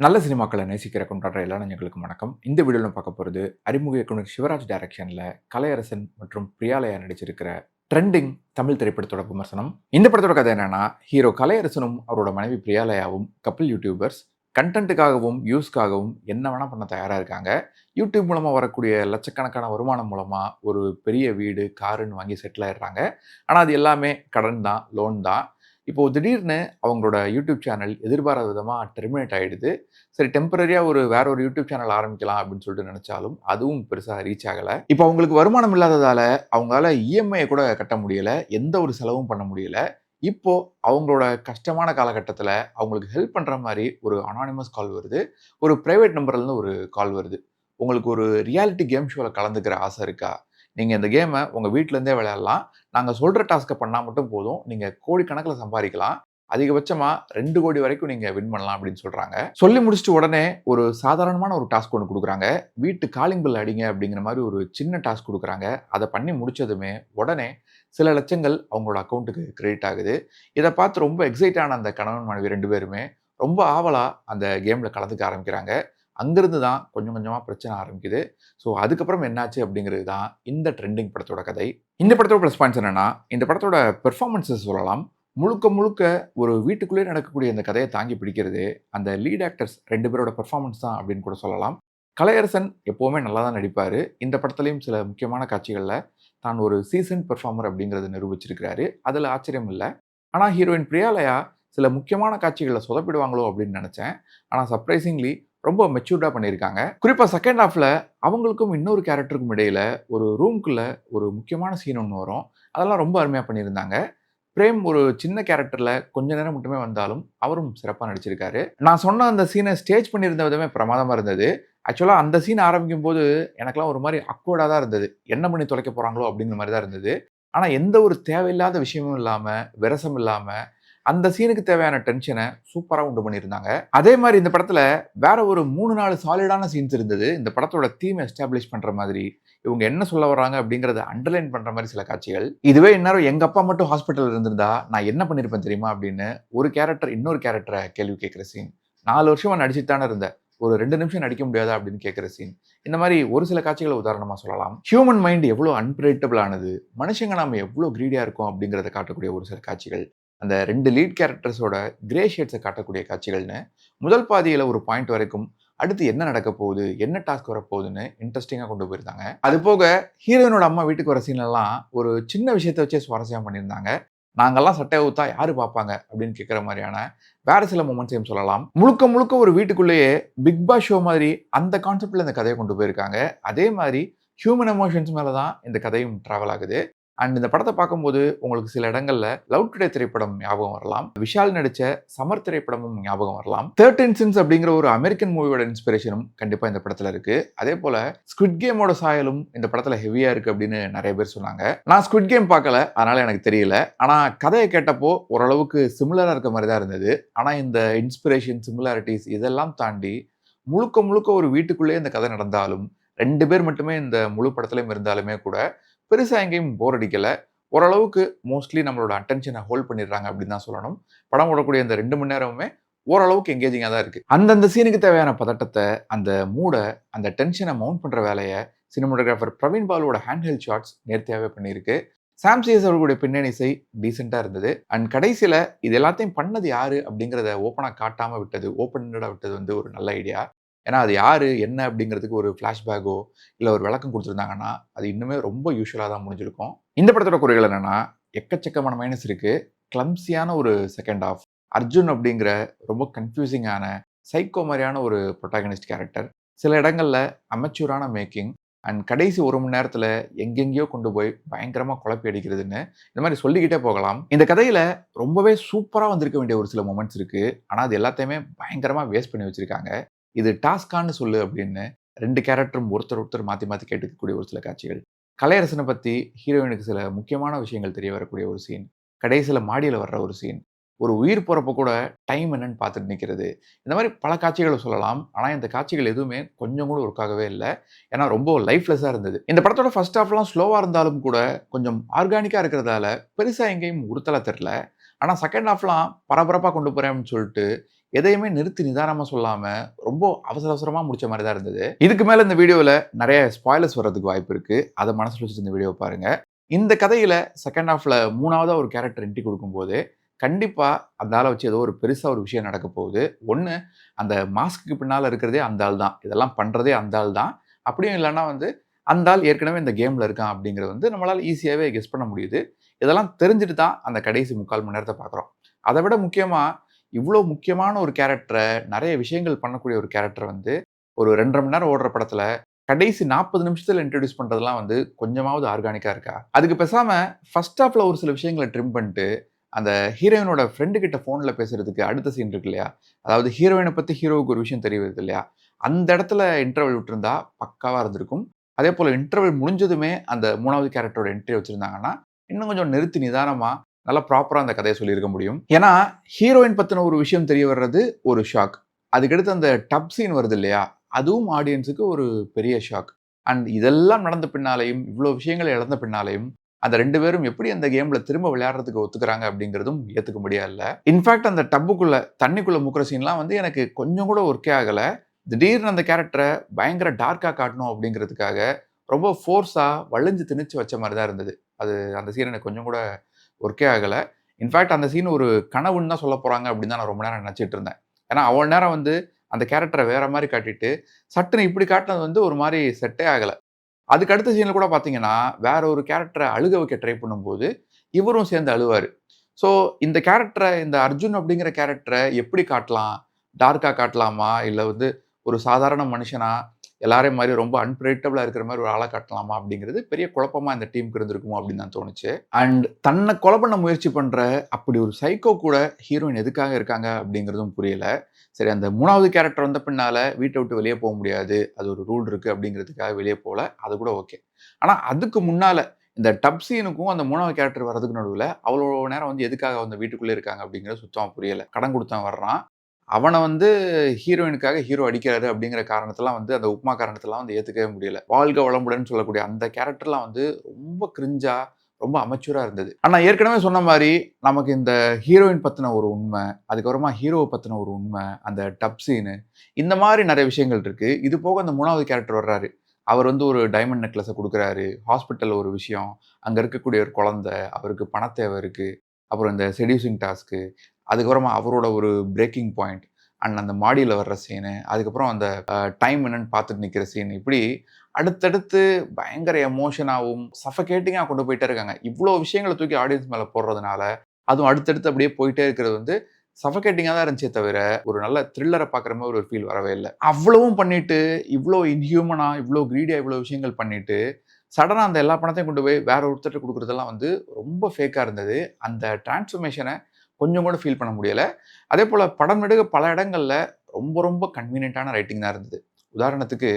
நல்ல சினிமாக்களை நேசிக்கிற கொண்டாடுற எல்லா நெஞ்சங்களுக்கும் வணக்கம். இந்த வீடியோவில் பார்க்க போகிறது அறிமுக இயக்குனர் சிவராஜ் டைரக்ஷனில் கலையரசன் மற்றும் பிரியாலயா நடிச்சிருக்கிற ட்ரெண்டிங் தமிழ் திரைப்படத்தோட விமர்சனம். இந்த படத்தோட கதை என்னன்னா, ஹீரோ கலையரசனும் அவரோட மனைவி பிரியாலயாவும் கப்பிள் யூடியூபர்ஸ். கண்டென்ட்டுக்காகவும் வியூஸ்க்காகவும் என்ன வேணால் பண்ண தயாராக இருக்காங்க. யூடியூப் மூலமாக வரக்கூடிய லட்சக்கணக்கான வருமானம் மூலமாக ஒரு பெரிய வீடு காருன்னு வாங்கி செட்டில் ஆயிடுறாங்க. ஆனால் அது எல்லாமே கடன் தான், லோன் தான். இப்போது திடீர்னு அவங்களோட யூடியூப் சேனல் எதிர்பாராத விதமாக டெர்மினேட் ஆகிடுது. சரி, டெம்பரரியாக வேற ஒரு யூடியூப் சேனல் ஆரம்பிக்கலாம் அப்படின்னு சொல்லிட்டு நினச்சாலும் அதுவும் பெருசாக ரீச் ஆகலை. இப்போ அவங்களுக்கு வருமானம் இல்லாததால் அவங்களால இஎம்ஐயை கூட கட்ட முடியலை, எந்த ஒரு செலவும் பண்ண முடியலை. இப்போ அவங்களோட கஷ்டமான காலகட்டத்தில் அவங்களுக்கு ஹெல்ப் பண்ணுற மாதிரி ஒரு அனானிமஸ் கால் வருது. ஒரு ப்ரைவேட் நம்பர்லேருந்து ஒரு கால் வருது. உங்களுக்கு ஒரு ரியாலிட்டி கேம் ஷோவில் கலந்துக்கிற ஆசை இருக்கா? நீங்கள் இந்த கேமை உங்கள் வீட்டிலேருந்தே விளையாடலாம். நாங்கள் சொல்கிற டாஸ்க்கை பண்ணால் மட்டும் போதும், நீங்கள் கோடிக்கணக்கில் சம்பாதிக்கலாம். அதிகபட்சமாக 2 கோடி வரைக்கும் நீங்கள் வின் பண்ணலாம் அப்படின்னு சொல்கிறாங்க. சொல்லி முடிச்சுட்டு உடனே ஒரு சாதாரணமான ஒரு டாஸ்க் ஒன்று கொடுக்குறாங்க. வீட்டு காலிங் பில் அடிங்க அப்படிங்கிற மாதிரி ஒரு சின்ன டாஸ்க் கொடுக்குறாங்க. அதை பண்ணி முடிச்சதுமே உடனே சில லட்சங்கள் அவங்களோட அக்கௌண்ட்டுக்கு கிரெடிட் ஆகுது. இதை பார்த்து ரொம்ப எக்ஸைட் ஆன அந்த கணவன் மனைவி 2 பேருமே ரொம்ப ஆவலாக அந்த கேமில் கலந்துக்க ஆரம்பிக்கிறாங்க. அங்கிருந்து தான் கொஞ்சம் கொஞ்சமாக பிரச்சனை ஆரம்பிக்குது. ஸோ அதுக்கப்புறம் என்னாச்சு அப்படிங்கிறது தான் இந்த ட்ரெண்டிங் படத்தோட கதை. இந்த படத்தோட ப்ளஸ் பாயிண்ட்ஸ் என்னென்னா, இந்த படத்தோட பெர்ஃபார்மன்ஸஸ் சொல்லலாம். முழுக்க முழுக்க ஒரு வீட்டுக்குள்ளேயே நடக்கக்கூடிய இந்த கதையை தாங்கி பிடிக்கிறது அந்த லீட் ஆக்டர்ஸ் 2 பேரோட பெர்ஃபார்மன்ஸ் தான் அப்படின்னு கூட சொல்லலாம். கலையரசன் எப்போவுமே நல்லா தான் நடிப்பார். இந்த படத்துலையும் சில முக்கியமான காட்சிகளில் தான் ஒரு சீசன் பெர்ஃபார்மர் அப்படிங்கிறத நிரூபிச்சிருக்கிறாரு. அதில் ஆச்சரியம் இல்லை. ஆனால் ஹீரோயின் பிரியாலயா சில முக்கியமான காட்சிகளில் சொதப்பிடுவாங்களோ அப்படின்னு நினச்சேன். ஆனால் சர்ப்ரைசிங்லி ரொம்ப மெச்சூர்டாக பண்ணியிருக்காங்க. குறிப்பாக செகண்ட் ஹாஃபில் அவங்களுக்கும் இன்னொரு கேரக்டருக்கும் இடையில் ஒரு ரூம்குள்ளே ஒரு முக்கியமான சீன் ஒன்று வரும். அதெல்லாம் ரொம்ப அருமையாக பண்ணியிருந்தாங்க. பிரேம் ஒரு சின்ன கேரக்டரில் கொஞ்ச நேரம் மட்டுமே வந்தாலும் அவரும் சிறப்பாக நடிச்சிருக்காரு. நான் சொன்ன அந்த சீனை ஸ்டேஜ் பண்ணியிருந்த விதமே பிரமாதமாக இருந்தது. ஆக்சுவலாக அந்த சீன் ஆரம்பிக்கும் போது எனக்கெல்லாம் ஒரு மாதிரி அக்வர்டாக தான் இருந்தது. என்ன பண்ணி தொலைக்க போகிறாங்களோ அப்படிங்கிற மாதிரி தான் இருந்தது. ஆனால் எந்த ஒரு தேவையில்லாத விஷயமும் இல்லாமல், விரசம் இல்லாமல் அந்த சீனுக்கு தேவையான டென்ஷனை சூப்பராக உண்டு பண்ணியிருந்தாங்க. அதே மாதிரி இந்த படத்தில் வேற ஒரு 3-4 சாலிடான சீன்ஸ் இருந்தது. இந்த படத்தோட தீம் எஸ்டாப்ளிஷ் பண்ணுற மாதிரி, இவங்க என்ன சொல்ல வர்றாங்க அப்படிங்கிறத அண்டர்லைன் பண்ணுற மாதிரி சில காட்சிகள். இதுவே இந்நேரம் எங்கள் அப்பா மட்டும் ஹாஸ்பிட்டல் இருந்திருந்தா நான் என்ன பண்ணியிருப்பேன் தெரியுமா அப்படின்னு ஒரு கேரக்டர் இன்னொரு கேரக்டரை கேள்வி கேட்குற சீன். 4 வருஷமாக நடிச்சுட்டு தானே இருந்தேன், ஒரு 2 நிமிஷம் நடிக்க முடியாதா அப்படின்னு கேட்குற சீன். இந்த மாதிரி ஒரு சில காட்சிகளை உதாரணமாக சொல்லலாம். ஹியூமன் மைண்ட் எவ்வளோ அன்பிரடிக்டபிள் ஆனது, மனுஷங்க நாம எவ்வளோ கிரீடியாக இருக்கோம் அப்படிங்கிறத காட்டக்கூடிய ஒரு சில காட்சிகள். அந்த 2 லீட் கேரக்டர்ஸோட கிரே ஷேட்ஸை காட்டக்கூடிய காட்சிகள்னு முதல் பாதியில் ஒரு பாயிண்ட் வரைக்கும் அடுத்து என்ன நடக்க போகுது, என்ன டாஸ்க் வரப்போகுதுன்னு இன்ட்ரெஸ்டிங்காக கொண்டு போயிருந்தாங்க. அது போக ஹீரோயினோட அம்மா வீட்டுக்கு வர சீன்லாம் ஒரு சின்ன விஷயத்தை வச்சே சுவாரஸ்யம் பண்ணியிருந்தாங்க. நாங்கள்லாம் சட்டை ஊத்தா யாரு பார்ப்பாங்க அப்படின்னு கேட்குற மாதிரியான வேற சில மூமெண்ட்ஸையும் சொல்லலாம். முழுக்க முழுக்க ஒரு வீட்டுக்குள்ளேயே பிக் பாஸ் ஷோ மாதிரி அந்த கான்செப்ட்ல இந்த கதையை கொண்டு போயிருக்காங்க. அதே மாதிரி ஹியூமன் எமோஷன்ஸ் மேலே தான் இந்த கதையும் ட்ராவல் ஆகுது. அண்ட் இந்த படத்தை பார்க்கும்போது உங்களுக்கு சில இடங்கள்ல லவ் டுடே திரைப்படம் ஞாபகம் வரலாம். விஷால் நடிச்ச சமர் திரைப்படமும் ஞாபகம் வரலாம். 13 சின்ஸ் அப்படிங்கிற ஒரு அமெரிக்கன் மூவியோட இன்ஸ்பிரேஷனும் கண்டிப்பா இந்த படத்துல இருக்கு. அதே போல ஸ்குவிட் கேமோட சாயலும் இந்த படத்துல ஹெவியா இருக்கு அப்படின்னு நிறைய பேர் சொன்னாங்க. நான் ஸ்குவிட் கேம் பார்க்கல, அதனால எனக்கு தெரியல. ஆனா கதையை கேட்டப்போ ஓரளவுக்கு சிமிலரா இருக்க மாதிரி தான் இருந்தது. ஆனா இந்த இன்ஸ்பிரேஷன், சிமிலாரிட்டிஸ் இதெல்லாம் தாண்டி முழுக்க முழுக்க ஒரு வீட்டுக்குள்ளேயே இந்த கதை நடந்தாலும் 2 பேர் மட்டுமே இந்த முழு படத்துலையும் இருந்தாலுமே கூட பெருசாக எங்கேயும் போர் அடிக்கலை. ஓரளவுக்கு மோஸ்ட்லி நம்மளோட அட்டென்ஷனை ஹோல்ட் பண்ணிடுறாங்க அப்படின்னு தான் சொல்லணும். படம் ஓடக்கூடிய இந்த 2 மணி நேரமுமே ஓரளவுக்கு எங்கேஜிங்காக தான் இருக்குது. அந்தந்த சீனுக்கு தேவையான பதட்டத்தை, அந்த மூடை, அந்த டென்ஷனை மவுண்ட் பண்ணுற வேலையை சினிமோட்டோகிராஃபர் பிரவீன் பாலுவோட ஹேண்ட்ஹெல்ட் ஷாட்ஸ் நேர்த்தியாகவே பண்ணியிருக்கு. சாம் சிஎஸ் அவர்களுடைய பின்னணி இசை டீசெண்டாக இருந்தது. அண்ட் கடைசியில் இது எல்லாத்தையும் பண்ணது யாரு அப்படிங்கிறத ஓப்பனாக காட்டாமல் விட்டது, ஓப்பன்டாக விட்டது வந்து ஒரு நல்ல ஐடியா. ஏன்னா அது யார் என்ன அப்படிங்கிறதுக்கு ஒரு ஃப்ளாஷ்பேக்கோ இல்லை ஒரு விளக்கம் கொடுத்துருந்தாங்கன்னா அது இன்னுமே ரொம்ப யூஸ்வலாக தான் முடிஞ்சிருக்கும். இந்த படத்தோட குறைகள் என்னென்னா, எக்கச்சக்கமான மைனஸ் இருக்குது. கிளம்ஸியான ஒரு செகண்ட் ஹாஃப், அர்ஜுன் அப்படிங்கிற ரொம்ப கன்ஃபியூசிங்கான சைக்கோ மாதிரியான ஒரு ப்ரொட்டாகனிஸ்ட் கேரக்டர், சில இடங்களில் அமெச்சூரான மேக்கிங், அண்ட் கடைசி 1 மணி நேரத்தில் எங்கெங்கேயோ கொண்டு போய் பயங்கரமாக குழப்பி அடிக்கிறதுன்னு இந்த மாதிரி சொல்லிக்கிட்டே போகலாம். இந்த கதையில் ரொம்பவே சூப்பராக வந்திருக்க வேண்டிய ஒரு சில மொமெண்ட்ஸ் இருக்குது. ஆனால் அது எல்லாத்தையுமே பயங்கரமாக வேஸ்ட் பண்ணி வச்சுருக்காங்க. இது டாஸ்கான்னு சொல்லு அப்படின்னு 2 கேரக்டரும் ஒருத்தர் மாற்றி மாற்றி கேட்டுக்கக்கூடிய ஒரு சில காட்சிகள். கலையரசனை பற்றி ஹீரோயினுக்கு சில முக்கியமான விஷயங்கள் தெரிய வரக்கூடிய ஒரு சீன், கடைசியில் மாடியில் வர்ற ஒரு சீன், ஒரு உயிர் போகிறப்ப கூட டைம் என்னன்னு பார்த்துட்டு நிற்கிறது, இந்த மாதிரி பல காட்சிகளை சொல்லலாம். ஆனால் இந்த காட்சிகள் எதுவுமே கொஞ்சம் கூட ஒர்க் ஆகவே இல்லை. ஏன்னா ரொம்ப லைஃப்லெஸ்ஸாக இருந்தது. இந்த படத்தோட ஃபர்ஸ்ட் ஹாஃப்லாம் ஸ்லோவாக இருந்தாலும் கூட கொஞ்சம் ஆர்கானிக்காக இருக்கிறதால பெருசாக எங்கேயும் உறுத்தலாக தெரில. ஆனால் செகண்ட் ஹாஃப்லாம் பரபரப்பாக கொண்டு போகிறேன் அப்படின்னு சொல்லிட்டு எதையுமே நிறுத்தி நிதானமாக சொல்லாமல் ரொம்ப அவசர அவசரமாக முடிச்ச மாதிரி தான் இருந்தது. இதுக்கு மேலே இந்த வீடியோவில் நிறைய ஸ்பாய்லர்ஸ் வர்றதுக்கு வாய்ப்பு இருக்குது. அதை மனசில் வச்சுட்டு இந்த வீடியோவை பாருங்கள். இந்த கதையில் செகண்ட் ஹாஃபில் மூணாவதாக ஒரு கேரக்டர் என்ட்ரி கொடுக்கும்போது கண்டிப்பாக அந்த ஆளை வச்சு ஏதோ ஒரு பெருசாக ஒரு விஷயம் நடக்க போகுது. ஒன்று, அந்த மாஸ்க்கு பின்னால் இருக்கிறதே அந்த ஆள் தான், இதெல்லாம் பண்ணுறதே அந்த ஆள் தான். அப்படியும் இல்லைன்னா அந்த ஆள் ஏற்கனவே இந்த கேமில் இருக்கான் அப்படிங்கிறது நம்மளால் ஈஸியாகவே கெஸ் பண்ண முடியுது. இதெல்லாம் தெரிஞ்சுட்டு தான் அந்த கடைசி 3/4 மணி நேரத்தை பார்க்குறோம். அதை விட முக்கியமாக இவ்வளோ முக்கியமான ஒரு கேரக்டரை, நிறைய விஷயங்கள் பண்ணக்கூடிய ஒரு கேரக்டர் ஒரு 2.5 மணி நேரம் ஓடுற படத்தில் கடைசி 40 நிமிஷத்தில் இன்ட்ரடியூஸ் பண்ணுறதுலாம் கொஞ்சமாவது ஆர்கானிக்காக இருக்கா? அதுக்கு பேசாமல் ஃபர்ஸ்ட் ஹாஃபில் ஒரு சில விஷயங்களை ட்ரிம் பண்ணிட்டு அந்த ஹீரோயினோட ஃப்ரெண்டு கிட்ட ஃபோனில் பேசுறதுக்கு அடுத்த சீன் இருக்கு இல்லையா, அதாவது ஹீரோயினை பற்றி ஹீரோவுக்கு ஒரு விஷயம் தெரிய வருது இல்லையா, அந்த இடத்துல இன்டர்வல் விட்டுருந்தா பக்காவாக இருந்திருக்கும். அதே போல் இன்டர்வல் முடிஞ்சதுமே அந்த 3வது கேரக்டரோட என்ட்ரி வச்சுருந்தாங்கன்னா இன்னும் கொஞ்சம் நிறுத்தி நிதானமாக நல்லா ப்ராப்பராக அந்த கதையை சொல்லியிருக்க முடியும். ஏன்னா ஹீரோயின் பற்றின ஒரு விஷயம் தெரிய வர்றது ஒரு ஷாக், அதுக்கடுத்து அந்த டப் சீன் வருது இல்லையா, அதுவும் ஆடியன்ஸுக்கு ஒரு பெரிய ஷாக். அண்ட் இதெல்லாம் நடந்த பின்னாலையும், இவ்வளோ விஷயங்களை இழந்த பின்னாலையும் அந்த 2 பேரும் எப்படி அந்த கேம்ல திரும்ப விளையாடுறதுக்கு ஒத்துக்கிறாங்க அப்படிங்கிறதும் ஏற்றுக்க முடியாது இல்லை. இன்ஃபேக்ட் அந்த டப்புக்குள்ள தண்ணிக்குள்ள முக்கிற சீன்லாம் எனக்கு கொஞ்சம் கூட ஒர்க்கே ஆகலை. திடீர்னு அந்த கேரக்டரை பயங்கர டார்க்காக காட்டணும் அப்படிங்கிறதுக்காக ரொம்ப ஃபோர்ஸாக வளைஞ்சு திணிச்சு வச்ச மாதிரி தான் இருந்தது. அந்த சீன் எனக்கு கொஞ்சம் கூட ஒர்க்கே ஆகலை. இன்ஃபேக்ட் அந்த சீன் ஒரு கனவுன்னு தான் சொல்ல போகிறாங்க அப்படின்னு தான் நான் ரொம்ப நேரம் நினச்சிட்டு இருந்தேன். ஏன்னா அவ்வளோ நேரம் அந்த கேரக்டரை வேற மாதிரி காட்டிட்டு சட்டுன்னு இப்படி காட்டினது ஒரு மாதிரி செட்டே ஆகலை. அதுக்கு அடுத்த சீனில் கூட பார்த்தீங்கன்னா வேற ஒரு கேரக்டரை அழுக வைக்க ட்ரை பண்ணும்போது இவரும் சேர்ந்து அழுவார். ஸோ இந்த கேரக்டரை, இந்த அர்ஜுன் அப்படிங்கிற கேரக்டரை எப்படி காட்டலாம்? டார்க்காக காட்டலாமா, இல்லை ஒரு சாதாரண மனுஷனா எல்லாரையும் மாதிரி ரொம்ப அன்பிரடிக்டபிளாக இருக்கிற மாதிரி ஒரு ஆளை காட்டலாமா அப்படிங்கிறது பெரிய குழப்பமாக இந்த டீமுக்கு இருந்திருக்குமோ அப்படின்னு தான் தோணுச்சு. அண்ட் தன்னை கொலை பண்ண முயற்சி பண்ணுற அப்படி ஒரு சைக்கோ கூட ஹீரோயின் எதுக்காக இருக்காங்க அப்படிங்கிறதும் புரியல. சரி, அந்த 3வது கேரக்டர் வந்த பின்னால் வீட்டை விட்டு வெளியே போக முடியாது, அது ஒரு ரூல் இருக்குது அப்படிங்கிறதுக்காக வெளியே போகல, அது கூட ஓகே. ஆனால் அதுக்கு முன்னால் இந்த டப் சீனுக்கும் அந்த 3வது கேரக்டர் வர்றதுக்கு நடுவில் அவ்வளோ நேரம் எதுக்காக வீட்டுக்குள்ளே இருக்காங்க அப்படிங்கிறது சுத்தமாக புரியலை. கடன் கொடுத்தான் வர்றான், அவனை ஹீரோயினுக்காக ஹீரோ அடிக்கிறாரு அப்படிங்கிற காரணத்தெல்லாம் அந்த உப்மா காரணத்தெல்லாம் ஏற்றுக்கவே முடியல. வாழ்க வளமுடன் சொல்லக்கூடிய அந்த கேரக்டர்லாம் ரொம்ப கிரிஞ்சா, ரொம்ப அமெச்சூராக இருந்தது. ஆனால் ஏற்கனவே சொன்ன மாதிரி நமக்கு இந்த ஹீரோயின் பற்றின ஒரு உண்மை, அதுக்கப்புறமா ஹீரோவை பற்றின ஒரு உண்மை, அந்த டப் சீனு, இந்த மாதிரி நிறைய விஷயங்கள் இருக்குது. இது போக அந்த 3வது கேரக்டர் வர்றாரு, அவர் ஒரு டைமண்ட் நெக்லஸை கொடுக்குறாரு, ஹாஸ்பிட்டலில் ஒரு விஷயம், அங்கே இருக்கக்கூடிய ஒரு குழந்தை, அவருக்கு பணத்தேவை இருக்குது, அப்புறம் இந்த செடியூசிங் டாஸ்க்கு, அதுக்கப்புறமா அவரோட ஒரு பிரேக்கிங் பாயிண்ட் அண்ட் அந்த மாடியில் வர்ற சீனு, அதுக்கப்புறம் அந்த டைம் என்னன்னு பார்த்துட்டு நிற்கிற சீன், இப்படி அடுத்தடுத்து பயங்கர எமோஷனாகவும் சஃபகேட்டிங்காக கொண்டு போயிட்டே இருக்காங்க. இவ்வளோ விஷயங்களை தூக்கி ஆடியன்ஸ் மேலே போடுறதுனால அதுவும் அடுத்தடுத்து அப்படியே போயிட்டே இருக்கிறது சஃபகேட்டிங்காக தான் இருந்துச்சே தவிர ஒரு நல்ல த்ரில்லரை பார்க்குற மாதிரி ஒரு ஃபீல் வரவே இல்லை. அவ்வளவும் பண்ணிட்டு, இவ்வளோ இன்ஹியூமனாக, இவ்வளோ க்ரீடியாக இவ்வளோ விஷயங்கள் பண்ணிட்டு சடனாக அந்த எல்லா பணத்தையும் கொண்டு போய் வேற ஒருத்தர் கொடுக்குறதெல்லாம் ரொம்ப ஃபேக்காக இருந்தது. அந்த டிரான்ஸ்ஃபர்மேஷனை கொஞ்சம் கூட ஃபீல் பண்ண முடியலை. அதே போல் படம் நெடுக பல இடங்களில் ரொம்ப ரொம்ப கன்வீனியன்ட்டான ரைட்டிங் தான் இருந்தது. உதாரணத்துக்கு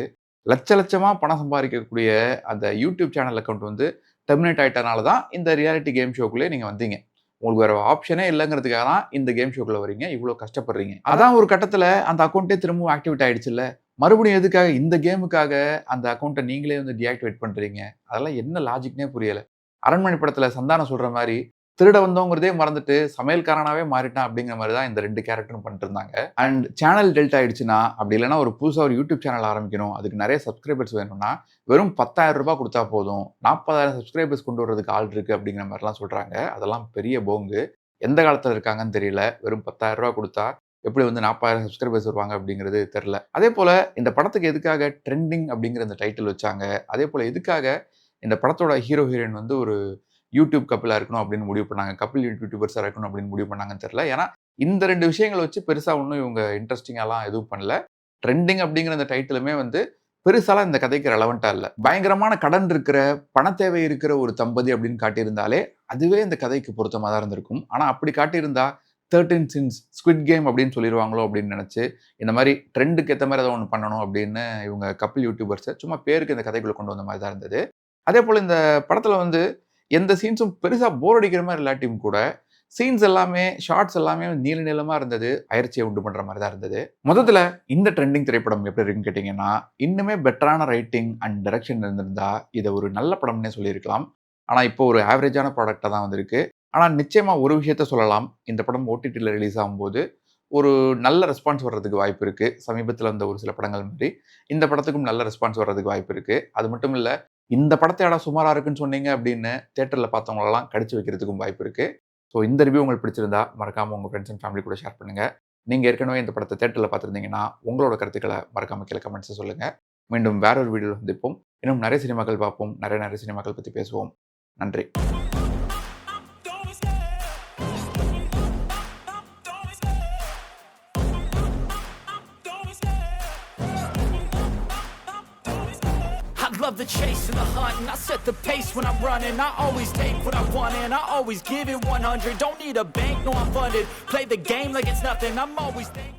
லட்சமாக பணம் சம்பாதிக்கக்கூடிய அந்த யூடியூப் சேனல் அக்கௌண்ட் டெர்மினேட் ஆகிட்டனால தான் இந்த ரியாலிட்டி கேம் ஷோக்குள்ளே நீங்கள் வந்தீங்க. உங்களுக்கு வேறு ஆப்ஷனே இல்லைங்கிறதுக்காக தான் இந்த கேம் ஷோக்குள்ளே வரீங்க, இவ்வளோ கஷ்டப்படுறீங்க. அதான் ஒரு கட்டத்தில் அந்த அக்கௌண்ட்டே திரும்பவும் ஆக்டிவேட் ஆகிடுச்சுல்ல, மறுபடியும் எதுக்காக இந்த கேமுக்காக அந்த அக்கௌண்ட்டை நீங்களே டீஆக்டிவேட் பண்ணுறீங்க? அதெல்லாம் என்ன லாஜிக்னே புரியலை. அரண்மனை படத்தில் சந்தானம் சொல்கிற மாதிரி திருட வந்தவங்கிறதே மறந்துட்டு சமையல்காரனாவே மாறிட்டான் அப்படிங்கிற மாதிரி தான் இந்த 2 கேரக்டரும் பண்ணிட்டு இருந்தாங்க. அண்ட் சேனல் டெல்ட் ஆயிடுச்சுன்னா, அப்படி இல்லைன்னா ஒரு புதுசாக ஒரு யூடியூப் சேனல் ஆரம்பிக்கணும், அதுக்கு நிறைய சப்ஸ்கிரைபர்ஸ் வேணும்னா வெறும் 10,000 ரூபாய் கொடுத்தா போதும், 40,000 சப்ஸ்கிரைபர்ஸ் கொண்டு வரதுக்கு ஆள் இருக்குது அப்படிங்கிற மாதிரிலாம் சொல்கிறாங்க. அதெல்லாம் பெரிய போங்கு. எந்த காலத்தில் இருக்காங்கன்னு தெரியல. வெறும் 10,000 ரூபாய் கொடுத்தா எப்படி 40,000 சப்ஸ்கிரைபர்ஸ் வருவாங்க அப்படிங்கிறது தெரில. அதே போல் இந்த படத்துக்கு எதுக்காக ட்ரெண்டிங் அப்படிங்கிற இந்த டைட்டில் வச்சாங்க, அதே போல் எதுக்காக இந்த படத்தோட ஹீரோ ஹீரோயின் ஒரு யூடியூப் கப்பிளாக இருக்கணும் அப்படின்னு முடிவு பண்ணாங்க, கப்பிள் யூடியூபர்ஸாக இருக்கணும் அப்படின்னு முடிவு பண்ணாங்கன்னு தெரியல. ஏன்னா இந்த 2 விஷயங்களை வச்சு பெருசாக ஒன்றும் இவங்க இன்ட்ரெஸ்டிங்காலாம் எதுவும் பண்ணல. ட்ரெண்டிங் அப்படிங்கிற இந்த டைட்டிலுமே பெருசாலாம் இந்த கதைக்கு ரெலவெண்ட்டாக இல்லை. பயங்கரமான கடன் இருக்கிற, பண தேவை இருக்கிற ஒரு தம்பதி அப்படின்னு காட்டியிருந்தாலே அதுவே இந்த கதைக்கு பொருத்தமாக தான் இருந்திருக்கும். ஆனால் அப்படி காட்டியிருந்தா 13 சின்ஸ் ஸ்குவிட் கேம் அப்படின்னு சொல்லிடுவாங்களோ அப்படின்னு நினச்சி இந்த மாதிரி ட்ரெண்டுக்கு ஏற்ற மாதிரி ஏதோ ஒன்று பண்ணணும் அப்படின்னு இவங்க கப்பிள் யூடியூபர்ஸை சும்மா பேருக்கு இந்த கதைக்குள்ளே கொண்டு வந்த மாதிரி தான் இருந்தது. அதே போல் இந்த படத்தில் எந்த சீன்ஸும் பெருசாக போர் அடிக்கிற மாதிரி இல்லாட்டியும் கூட சீன்ஸ் எல்லாமே, ஷார்ட்ஸ் எல்லாமே நீள நீளமாக இருந்தது, அயற்சியை உண்டு பண்ணுற மாதிரி தான் இருந்தது. மொத்தத்தில் இந்த ட்ரெண்டிங் திரைப்படம் எப்படி இருக்குன்னு கேட்டிங்கன்னா, இன்னுமே பெட்டரான ரைட்டிங் அண்ட் டைரக்ஷன் இருந்திருந்தா இதை ஒரு நல்ல படம்னே சொல்லியிருக்கலாம். ஆனால் இப்போ ஒரு ஆவரேஜான ப்ராடக்டாக தான் வந்திருக்கு. ஆனா நிச்சயமா ஒரு விஷயத்த சொல்லலாம். இந்த படம் ஓடிடில ரிலீஸ் ஆகும்போது, ஒரு நல்ல ரெஸ்பான்ஸ் வர்றதுக்கு வாய்ப்பு இருக்கு. சமீபத்தில வந்த ஒரு சில படங்கள் மாரி, இந்த படத்துக்கும் நல்ல ரெஸ்பான்ஸ் வர்றதுக்கு வாய்ப்பு இருக்கு. அது மட்டும் இல்ல, இந்த படத்த சுமாரா இருக்குன்னு சொன்னீங்க அப்படின்னு தியேட்டர்ல பார்த்தவங்களலாம் கடிச்சு வைக்கிறதுக்கும் வாய்ப்பு இருக்கு. ஸோ இந்த ரிவ்யூ உங்களுக்கு பிடிச்சிருந்தா, மறக்காம உங்க ஃபிரெண்ட்ஸ் அண்ட் ஃபேமிலி கூட ஷேர் பண்ணுங்க. நீங்க ஏற்கனவே இந்த படத்த தியேட்டர்ல பார்த்திருந்தீங்கன்னா, உங்களோட கருத்துக்கள மறக்காம கீழ கமெண்ட்ஸ்ல சொல்லுங்க. மீண்டும் வேற ஒரு வீடியோல சந்திப்போம். இன்னும் நெறைய சினிமாக்கள் பார்ப்போம். நெறைய சினிமாக்கள் பத்தி பேசுவோம். நன்றி. Love the chase and the hunt, and I set the pace when I'm running. I always take what I want and I always give it 100. Don't need a bank, no I'm funded. Play the game like it's nothing. I'm always thankful.